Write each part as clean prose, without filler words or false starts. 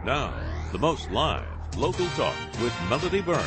Now, the most live, local talk with Melody Burns.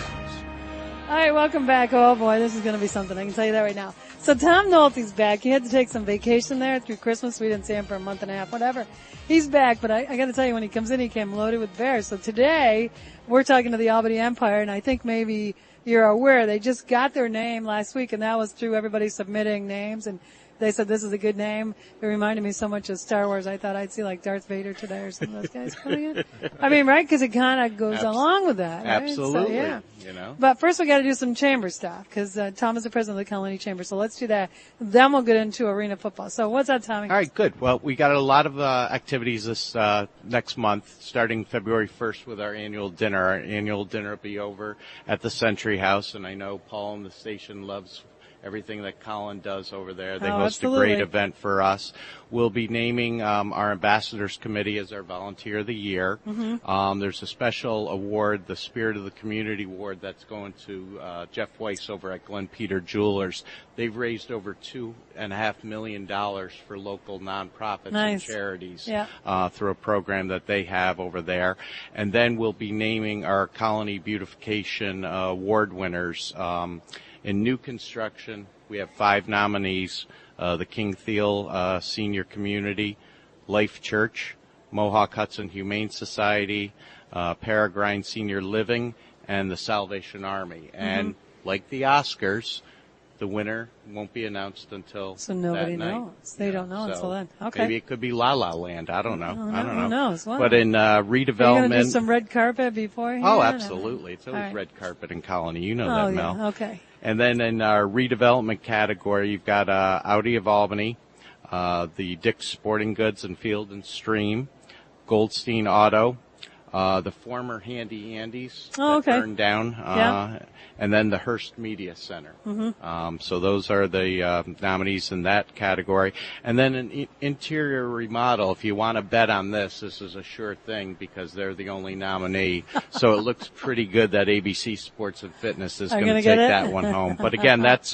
All right, welcome back. Oh, boy, this is going to be something. I can tell you that right now. So Tom Nolte's back. He had to take some vacation there through Christmas. We didn't see him for a month and a half, whatever. He's back, but I got to tell you, when he comes in, he came loaded with bears. So today, we're talking to the Albany Empire, and I think maybe you're aware they just got their name last week, and that was through everybody submitting names, and they said this is a good name. It reminded me so much of Star Wars. I thought I'd see like Darth Vader today or some of those guys coming in. I mean, right? Because it kind of goes along with that. Right? Absolutely. So, yeah. You know. But first we got to do some chamber stuff because Tom is the president of the Colony Chamber. So let's do that. Then we'll get into arena football. So what's up, Tommy? All right, good. Well, we got a lot of activities this next month, starting February 1st with our annual dinner. Our annual dinner will be over at the Century House, and I know Paul and the station loves everything that Colin does over there. They host absolutely. a great event for us. We'll be naming our Ambassadors Committee as our Volunteer of the Year. Mm-hmm. There's a special award, the Spirit of the Community Award, that's going to Jeff Weiss over at Glen Peter Jewelers. They've raised over $2.5 million for local nonprofits and charities through a program that they have over there. And then we'll be naming our Colony Beautification Award winners. In new construction, we have 5 nominees, the King Thiel Senior Community, Life Church, Mohawk Hudson Humane Society, Peregrine Senior Living, and the Salvation Army. And like the Oscars, the winner won't be announced until so nobody that night. knows. They don't know until then. Okay. Maybe it could be La La Land. I don't know. I don't know. Who knows? Well, but in redevelopment, are you going to do some red carpet beforehand? Oh, absolutely. It's always right. red carpet in Colony. You know that, Mel. Yeah. Okay. And then in our redevelopment category, you've got Audi of Albany, the Dick's Sporting Goods and Field and Stream, Goldstein Auto, the former Handy Andes that burned down, and then the Hearst Media Center. Mm-hmm. So those are the nominees in that category. And then an interior remodel, if you want to bet on this is a sure thing because they're the only nominee. So it looks pretty good that ABC Sports and Fitness is going to take that one home. But again, that's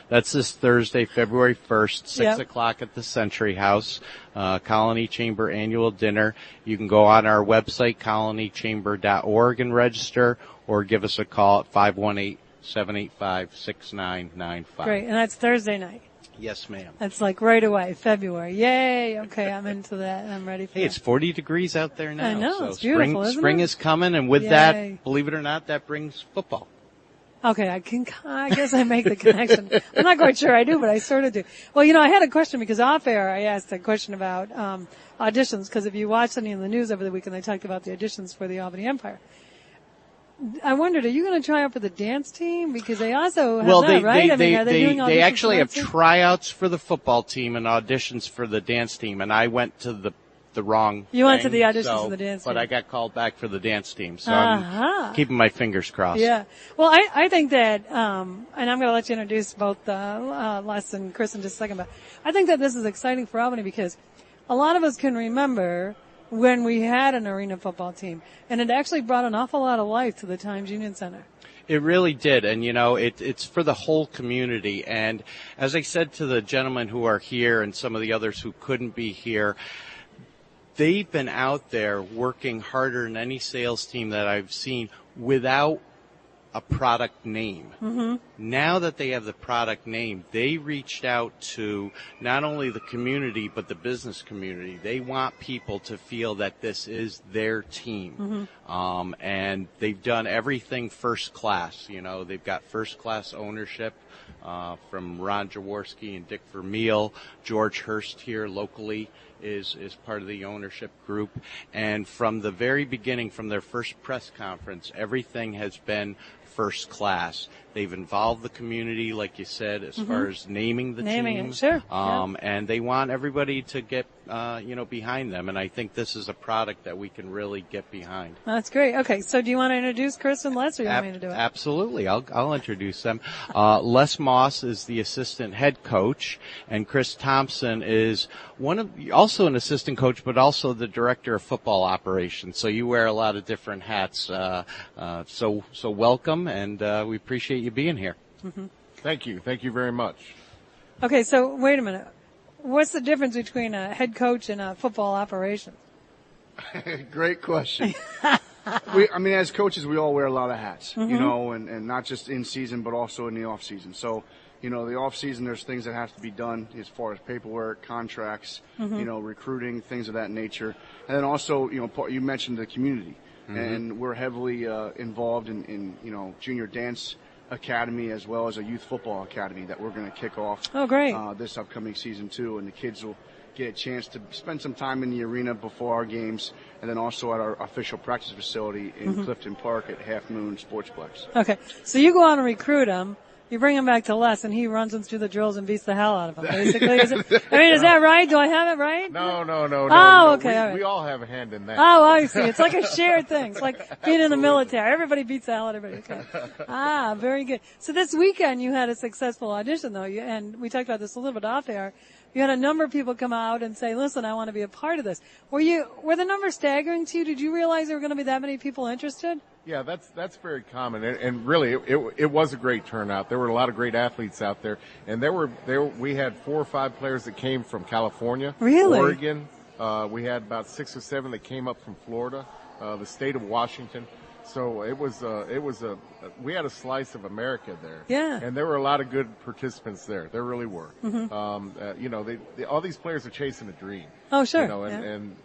this Thursday, February 1st, 6 o'clock at the Century House. Colony Chamber annual dinner. You can go on our website, colonychamber.org, and register, or give us a call at 518-785-6995. Great, and that's Thursday night. Yes, ma'am. That's like right away, February. Yay! Okay, I'm into that. I'm ready for it. Hey, it's 40 degrees out there now. I know, so it's beautiful, isn't spring it? is coming, and with that, believe it or not, that brings football. Okay, I guess I make the connection. I'm not quite sure I do, but I sort of do. Well, I had a question because off air I asked a question about auditions, because if you watched any of the news over the weekend, they talked about the auditions for the Albany Empire. I wondered, are you going to try out for the dance team? Because they also have that, right? Are they doing auditions? They actually have for tryouts for the football team and auditions for the dance team, and I went to the wrong You went to thing, the auditions for the dance team. But I got called back for the dance team, so I'm keeping my fingers crossed. Yeah. Well, I think that, and I'm going to let you introduce both Les and Chris in just a second, but I think that this is exciting for Albany because a lot of us can remember when we had an arena football team, and it actually brought an awful lot of life to the Times Union Center. It really did, and it's for the whole community. And as I said to the gentlemen who are here and some of the others who couldn't be here, they've been out there working harder than any sales team that I've seen without a product name. Mm-hmm. Now that they have the product name, they reached out to not only the community but the business community. They want people to feel that this is their team. Mm-hmm. And they've done everything first class. They've got first class ownership from Ron Jaworski and Dick Vermeil. George Hurst here locally is part of the ownership group. And from the very beginning, from their first press conference, everything has been first class. They've involved the community, like you said, as far as naming the team. It, sure. And they want everybody to get, behind them. And I think this is a product that we can really get behind. That's great. Okay, so do you want to introduce Chris and Les, or do you want me to do it? Absolutely. I'll introduce them. Les Moss is the assistant head coach, and Chris Thompson is also an assistant coach, but also the director of football operations. So you wear a lot of different hats. So welcome, and we appreciate you being here. Mm-hmm. Thank you. Thank you very much. Okay, so wait a minute. What's the difference between a head coach and a football operation? Great question. As coaches, we all wear a lot of hats, you know, and not just in season, but also in the off season. So, you know, the off season, there's things that have to be done as far as paperwork, contracts, you know, recruiting, things of that nature. And then also, you know, you mentioned the community, and we're heavily involved in, you know, junior dance academy as well as a youth football academy that we're going to kick off. Oh, great. This upcoming season too, and the kids will get a chance to spend some time in the arena before our games, and then also at our official practice facility in Clifton Park at Half Moon Sportsplex. Okay, so you go out and recruit him. You bring him back to Les, and he runs them through the drills and beats the hell out of them, basically. Is that right? Do I have it right? No. Oh, okay. All right. We all have a hand in that. Oh, I see. It's like a shared thing. It's like being in the military. Everybody beats the hell out of everybody. Okay. Very good. So this weekend you had a successful audition, though, and we talked about this a little bit off air. You had a number of people come out and say, listen, I want to be a part of this. Were the numbers staggering to you? Did you realize there were going to be that many people interested? Yeah, that's very common, and really, it was a great turnout. There were a lot of great athletes out there, and we had 4 or 5 players that came from California, really? Oregon. We had about 6 or 7 that came up from Florida, the state of Washington. So we had a slice of America there. Yeah. And there were a lot of good participants there. There really were. You know, all these players are chasing a dream. Oh, sure. You know, and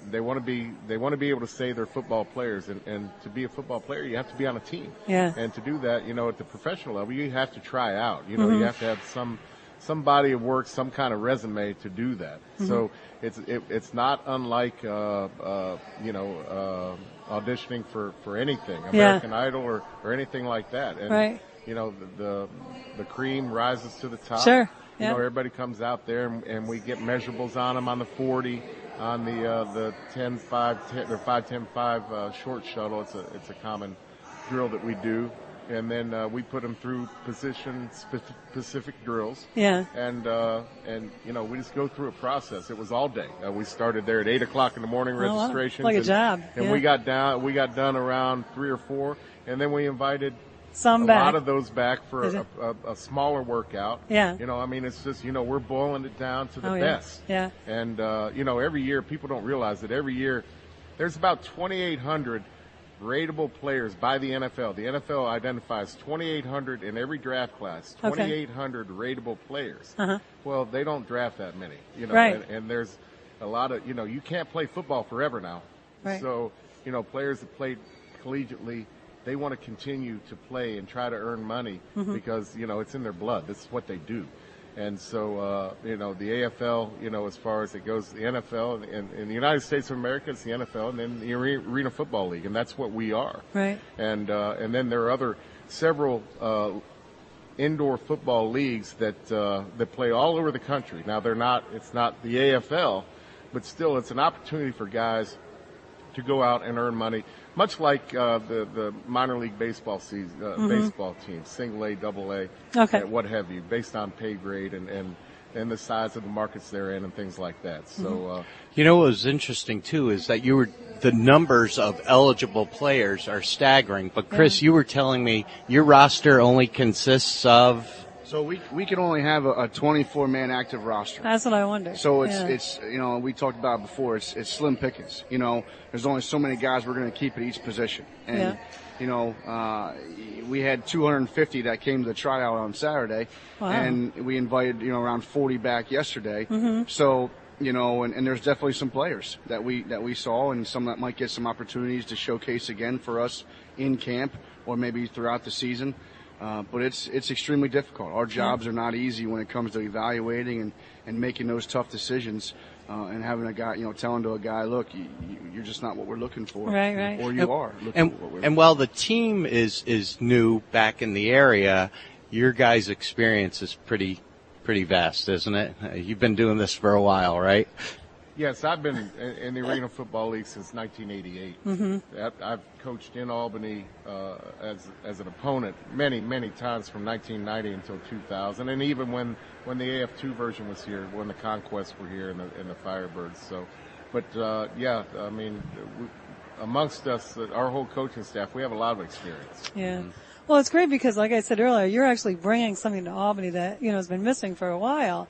they want to be able to say they're football players, and to be a football player, you have to be on a team. Yeah. And to do that, you know, at the professional level, you have to try out. You know, you have to have some body of work, some kind of resume to do that. So it's not unlike auditioning for anything, American Idol or anything like that. And you know, the cream rises to the top. Sure. You know, everybody comes out there and we get measurables on them on the 40, on the 10-5 or 5-10-5 short shuttle. It's a common drill that we do. And then we put them through position-specific drills. Yeah. And you know, we just go through a process. It was all day. We started there at 8 o'clock in the morning, registrations. Like a job. And we got done around 3 or 4, and then we invited a back. lot of those back for a smaller workout. Yeah. You know, I mean, it's just, you know, we're boiling it down to the best. Yeah. And you know, every year, people don't realize that every year there's about 2,800 rateable players by the NFL. The NFL identifies 2,800 in every draft class, 2,800 rateable players. Well, they don't draft that many, you know, and there's a lot of, you know, you can't play football forever now. So, you know, players that played collegiately, they want to continue to play and try to earn money because, you know, it's in their blood. This is what they do. And so, you know, the AFL, you know, as far as it goes, the NFL, and in the United States of America, it's the NFL, and then the Arena Football League, and that's what we are. Right. And then there are several indoor football leagues that play all over the country. Now, it's not the AFL, but still, it's an opportunity for guys to go out and earn money, much like the minor league baseball season, baseball teams, single A, double A, what have you, based on pay grade and the size of the markets they're in and things like that. So, you know, what was interesting too is that the numbers of eligible players are staggering. But Chris, you were telling me your roster only consists of. So we can only have a 24-man active roster. That's what I wondered. So it's you know, we talked about it before, it's slim pickings. You know, there's only so many guys we're going to keep at each position. And, you know, we had 250 that came to the tryout on Saturday. Wow. And we invited, you know, around 40 back yesterday. So, you know, and there's definitely some players that we saw, and some that might get some opportunities to showcase again for us in camp or maybe throughout the season. But it's extremely difficult. Our jobs are not easy when it comes to evaluating and making those tough decisions, and having a guy, you know, telling to a guy, look, you're just not what we're looking for. Right. Or you are. And while the team is new back in the area, your guys' experience is pretty vast, isn't it? You've been doing this for a while, right? Yes, I've been in the Arena Football League since 1988. I've coached in Albany as an opponent many times from 1990 until 2000, and even when the AF2 version was here, when the Conquests were here and the Firebirds. So, but I mean, amongst us, our whole coaching staff, we have a lot of experience. Yeah. Well, it's great because, like I said earlier, you're actually bringing something to Albany that, you know, has been missing for a while.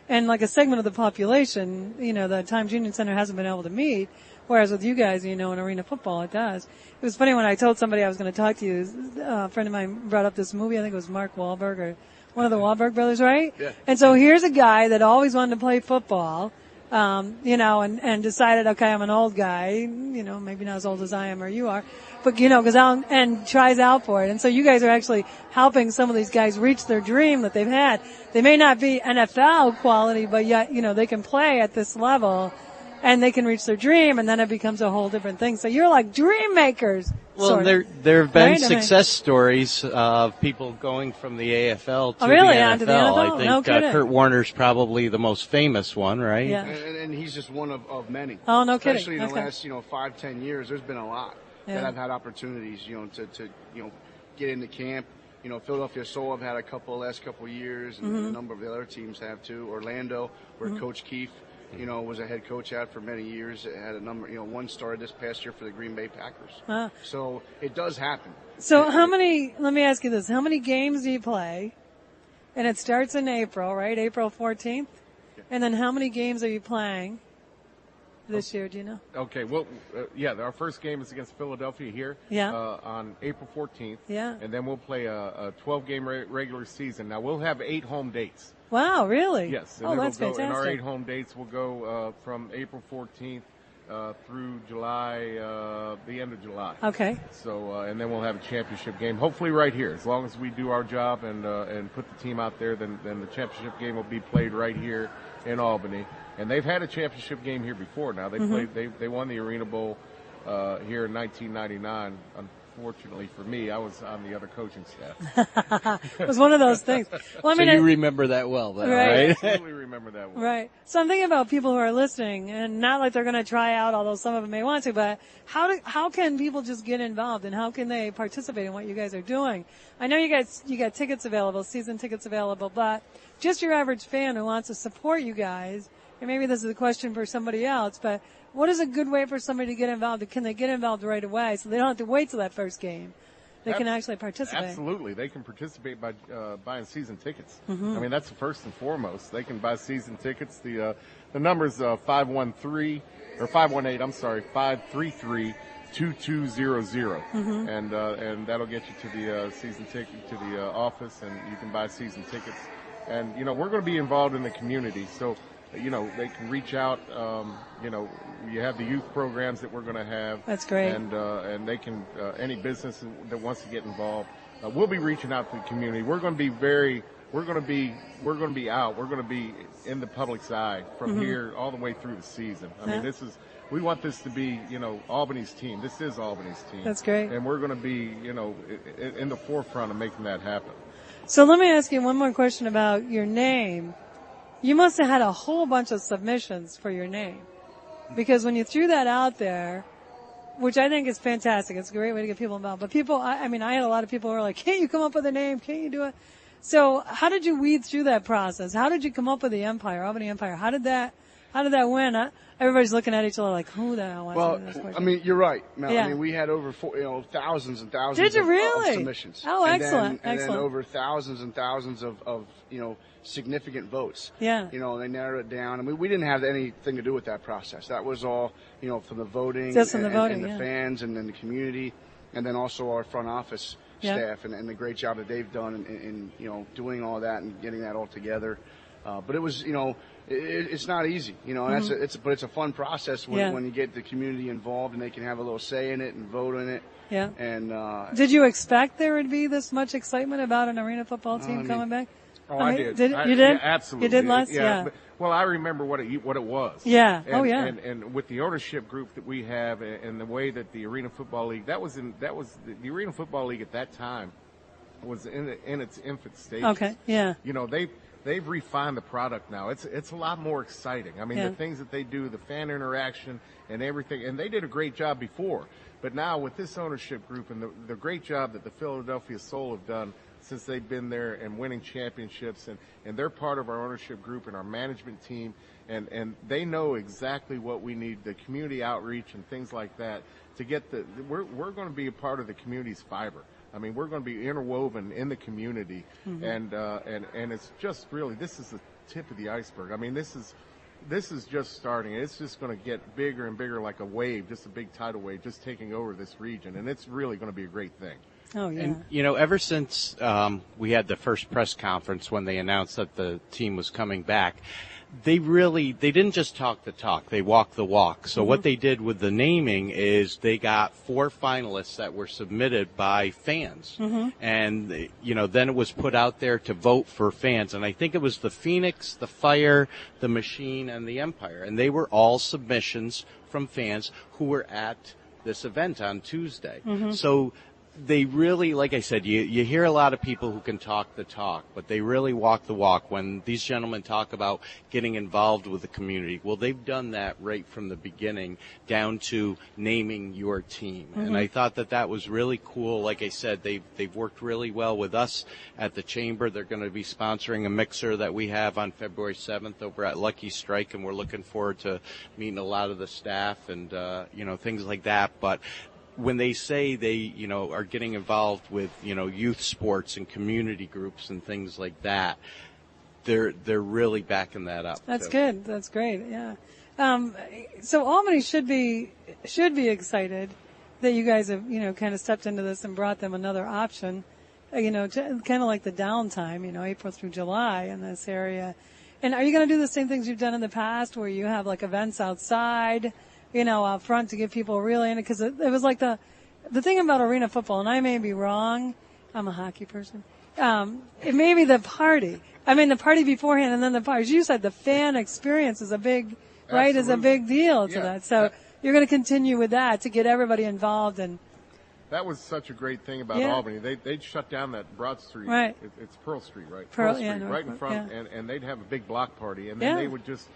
And like a segment of the population, you know, the Times Union Center hasn't been able to meet, Whereas with you guys, in arena football, it does. It was funny when I told somebody I was going to talk to you. A friend of mine brought up this movie. I think it was Mark Wahlberg or one of the Wahlberg brothers, right? Yeah. And so here's a guy that always wanted to play football, and decided, okay, I'm an old guy, maybe not as old as I am or you are, but, and tries out for it. And so you guys are actually helping some of these guys reach their dream that they've had. They may not be NFL quality, but yet, they can play at this level and they can reach their dream, and then it becomes a whole different thing. So you're like dream makers. Well, there have been success stories of people going from the AFL to the NFL. To the NFL? I think Kurt Warner's probably the most famous one, right? Yeah. And he's just one of many. Oh, no kidding. Especially in the last 5-10 years, there's been a lot that I've had opportunities, to get into camp. Philadelphia Soul have had a couple the last couple of years, and a number of the other teams have too. Orlando, where Coach Keefe, was a head coach at for many years. It had a number, one started this past year for the Green Bay Packers. So it does happen. So let me ask you this, how many games do you play? And it starts in April, right? April 14th? Yeah. And then how many games are you playing this year, do you know? Okay, well, our first game is against Philadelphia here on April 14th. Yeah. And then we'll play a 12-game regular season. Now, we'll have 8 home dates. Wow, really? Yes. And that's fantastic. And our 8 home dates will go from April 14th through July, the end of July. Okay. So, and then we'll have a championship game, hopefully right here. As long as we do our job and put the team out there, then the championship game will be played right here in Albany. And they've had a championship game here before. Now they they won the Arena Bowl here in 1999. Unfortunately for me, I was on the other coaching staff. It was one of those things. Well, so you remember that well, then, right? I totally remember that well. Right. So I'm thinking about people who are listening, and not like they're going to try out, although some of them may want to, but how can people just get involved, and how can they participate in what you guys are doing? I know you got tickets available, season tickets available, but just your average fan who wants to support you guys, and maybe this is a question for somebody else, but what is a good way for somebody to get involved? Can they get involved right away so they don't have to wait till that first game? They can actually participate. Absolutely. They can participate by buying season tickets. I mean, that's the first and foremost. They can buy season tickets. The number's 518, I'm sorry, 533-2200. And that'll get you to the season ticket, to the office, and you can buy season tickets. And, we're going to be involved in the community. So, they can reach out. You have the youth programs that we're going to have. That's great. And they can, any business that wants to get involved, we'll be reaching out to the community. We're going to be we're going to be out. We're going to be in the public's eye from here all the way through the season. I mean, we want this to be, Albany's team. This is Albany's team. That's great. And we're going to be, in the forefront of making that happen. So let me ask you one more question about your name. You must have had a whole bunch of submissions for your name. Because when you threw that out there, which I think is fantastic, it's a great way to get people involved. But people, I had a lot of people who were like, can't you come up with a name? Can't you do it? So how did you weed through that process? How did you come up with the Empire, Albany Empire? How did that win? Everybody's looking at each other like, who the hell wants to do this question? I mean, you're right, Mel. Yeah. I mean, we had over thousands and thousands Did you really? of submissions. Oh, excellent. And then over thousands and thousands of significant votes. Yeah. They narrowed it down. I mean, we didn't have anything to do with that process. That was all, from the voting. Just from the voting, and the fans and then the community, and then also our front office staff and the great job that they've done in doing all that and getting that all together. But it was, it's not easy, and but it's a fun process when you get the community involved and they can have a little say in it and vote in it. Yeah. And did you expect there would be this much excitement about an arena football team coming back? Oh, I did. You did? Yeah, absolutely. You did, Les? Yeah. Well, I remember what it was. Yeah. And, And with the ownership group that we have and the way that the Arena Football League, the Arena Football League at that time was in its infant stages. Okay. Yeah. They've refined the product now. It's a lot more exciting. I mean, the things that they do, the fan interaction and everything, and they did a great job before. But now with this ownership group and the great job that the Philadelphia Soul have done since they've been there and winning championships, and they're part of our ownership group and our management team, and they know exactly what we need, the community outreach and things like that, to get we're going to be a part of the community's fiber. I mean, we're going to be interwoven in the community, and it's just really, this is the tip of the iceberg. I mean, this is this is just starting. It's just going to get bigger and bigger, like a wave, just a big tidal wave, just taking over this region, and it's really going to be a great thing. Oh, yeah. And, ever since we had the first press conference when they announced that the team was coming back, they didn't just talk the talk, they walked the walk. So what they did with the naming is they got 4 finalists that were submitted by fans. And, then it was put out there to vote for fans. And I think it was the Phoenix, the Fire, the Machine, and the Empire. And they were all submissions from fans who were at this event on Tuesday. So they really, like I said, you hear a lot of people who can talk the talk, but they really walk the walk. When these gentlemen talk about getting involved with the community, well, they've done that right from the beginning down to naming your team. And I thought that was really cool. Like I said, they've worked really well with us at the Chamber. They're going to be sponsoring a mixer that we have on February 7th over at Lucky Strike, and we're looking forward to meeting a lot of the staff and, things like that. But when they say they, are getting involved with, youth sports and community groups and things like that, they're really backing that up. That's good. That's great. Yeah. So Albany should be excited that you guys have, kind of stepped into this and brought them another option, kind of like the downtime, April through July in this area. And are you going to do the same things you've done in the past where you have like events outside, out front to get people really in it? Because it was like the thing about arena football, and I may be wrong, I'm a hockey person, it may be the party. I mean, the party beforehand and then the party. As you said, the fan experience is a big, right, is a big deal to that. So you're going to continue with that to get everybody involved. And that was such a great thing about Albany. They'd shut down that Broad Street. Right. It's Pearl Street, right? Pearl Street, Street, right in front, and they'd have a big block party, and then they would just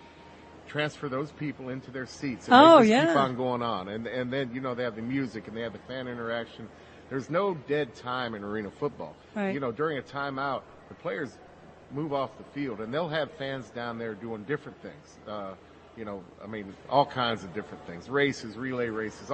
transfer those people into their seats, and they just keep on going on. And then, they have the music and they have the fan interaction. There's no dead time in arena football. Right. During a timeout, the players move off the field, and they'll have fans down there doing different things. All kinds of different things. Races, relay races,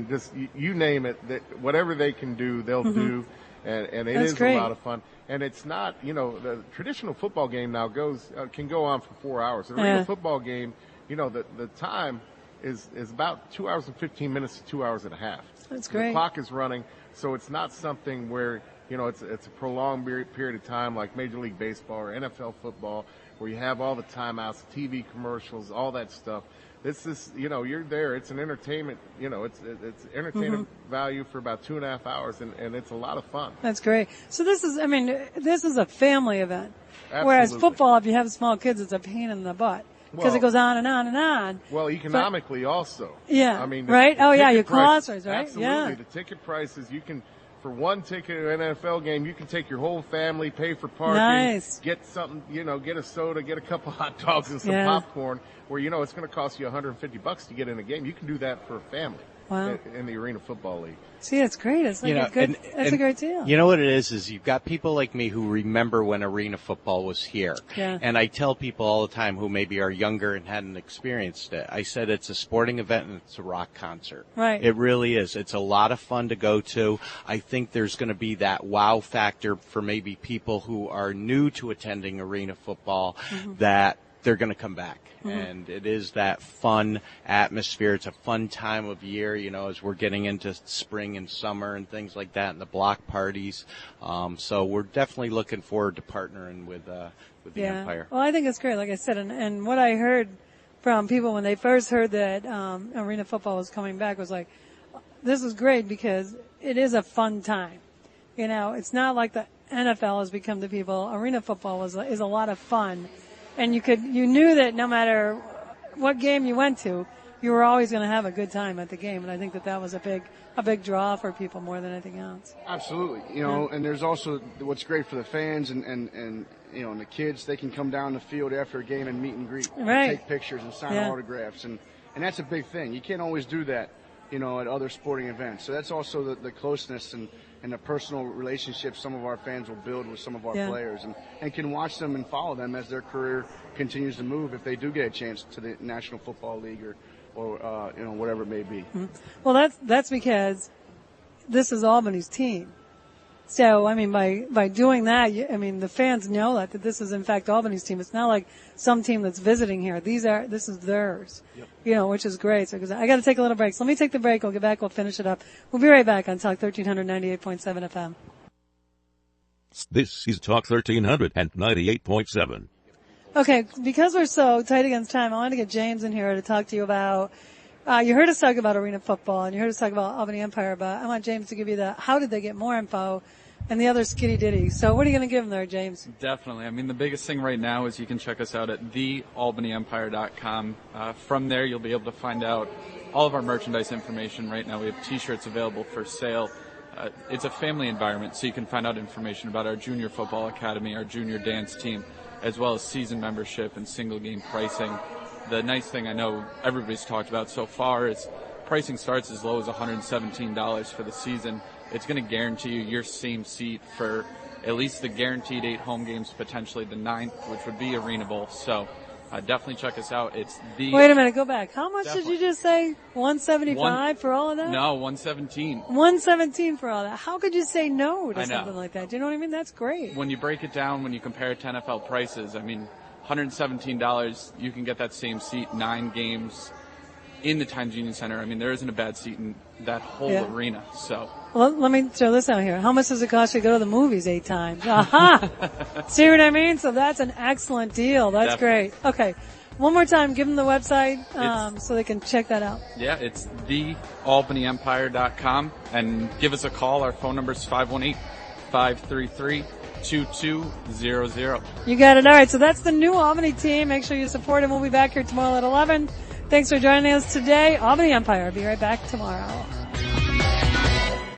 just you name it, whatever they can do, they'll do. And it is great. A lot of fun. And it's not, the traditional football game now can go on for 4 hours. The arena football game, the time is about 2 hours and 15 minutes to 2 hours and a half. That's great. The clock is running, so it's not something where, it's a prolonged period of time like Major League Baseball or NFL football, where you have all the timeouts, TV commercials, all that stuff. This is, you're there. It's an entertainment, it's entertainment value for about 2.5 hours, and it's a lot of fun. That's great. So this is a family event. Absolutely. Whereas football, if you have small kids, it's a pain in the butt because it goes on and on and on. Well, economically also. Yeah. Right? You cost, right? Absolutely. Yeah. The ticket prices, you can, for one ticket at an NFL game, you can take your whole family, pay for parking, nice. Get something, get a soda, get a couple hot dogs and some popcorn, where it's going to cost you $150 to get in a game. You can do that for a family. Wow. In the Arena Football League. See, it's great. It's like that's a great deal. You know what it is you've got people like me who remember when arena football was here. Yeah. And I tell people all the time who maybe are younger and hadn't experienced it, I said it's a sporting event and it's a rock concert. Right. It really is. It's a lot of fun to go to. I think there's going to be that wow factor for maybe people who are new to attending arena football that they're going to come back. And it is that fun atmosphere. It's a fun time of year, as we're getting into spring and summer and things like that, and the block parties. So we're definitely looking forward to partnering with the Empire. Well, I think it's great, like I said, and what I heard from people when they first heard that arena football was coming back was like, this is great because it is a fun time. It's not like the NFL has become to people. Arena football is a lot of fun. And you knew that no matter what game you went to, you were always going to have a good time at the game. And I think that was a big draw for people more than anything else. Absolutely. And there's also what's great for the fans and the kids, they can come down the field after a game and meet and greet, and take pictures and sign autographs. And that's a big thing. You can't always do that, at other sporting events. So that's also the closeness and the personal relationships some of our fans will build with some of our players and can watch them and follow them as their career continues to move if they do get a chance to the National Football League or whatever it may be. Well, that's because this is Albany's team. So, I mean, by doing that, the fans know that this is in fact Albany's team. It's not like some team that's visiting here. This is theirs. Yep. Which is great. So, cause I gotta take a little break. So let me take the break. We'll get back. We'll finish it up. We'll be right back on Talk 1398.7 FM. This is Talk 1398.7. Okay, because we're so tight against time, I want to get James in here to talk to you about, you heard us talk about arena football and you heard us talk about Albany Empire, but I want James to give you how did they get more info and the other skitty ditty. So what are you going to give them there, James? Definitely. I mean, the biggest thing right now is you can check us out at thealbanyempire.com. From there, you'll be able to find out all of our merchandise information. Right now, we have T-shirts available for sale. It's a family environment, so you can find out information about our junior football academy, our junior dance team, as well as season membership and single game pricing. The nice thing I know everybody's talked about so far is pricing starts as low as $117 for the season. It's going to guarantee you your same seat for at least the guaranteed 8 home games, potentially the 9th, which would be Arena Bowl. So definitely check us out. Wait a minute, go back. How much did you just say? 175 for all of that? No, 117. 117 for all that. How could you say no to something like that? Do you know what I mean? That's great. When you break it down, when you compare it to NFL prices, I mean, $117, you can get that same seat 9 games in the Times Union Center. I mean, there isn't a bad seat in that whole arena. So, well, let me throw this out here. How much does it cost you to go to the movies 8 times? Aha! See what I mean? So that's an excellent deal. That's Definitely. Great. Okay. One more time, give them the website so they can check that out. Yeah, it's thealbanyempire.com, and give us a call. Our phone number is 518-533-2200. You got it. All right, so that's the new Albany team. Make sure you support them. We'll be back here tomorrow at 11. Thanks for joining us today. Albany Empire. Be right back tomorrow.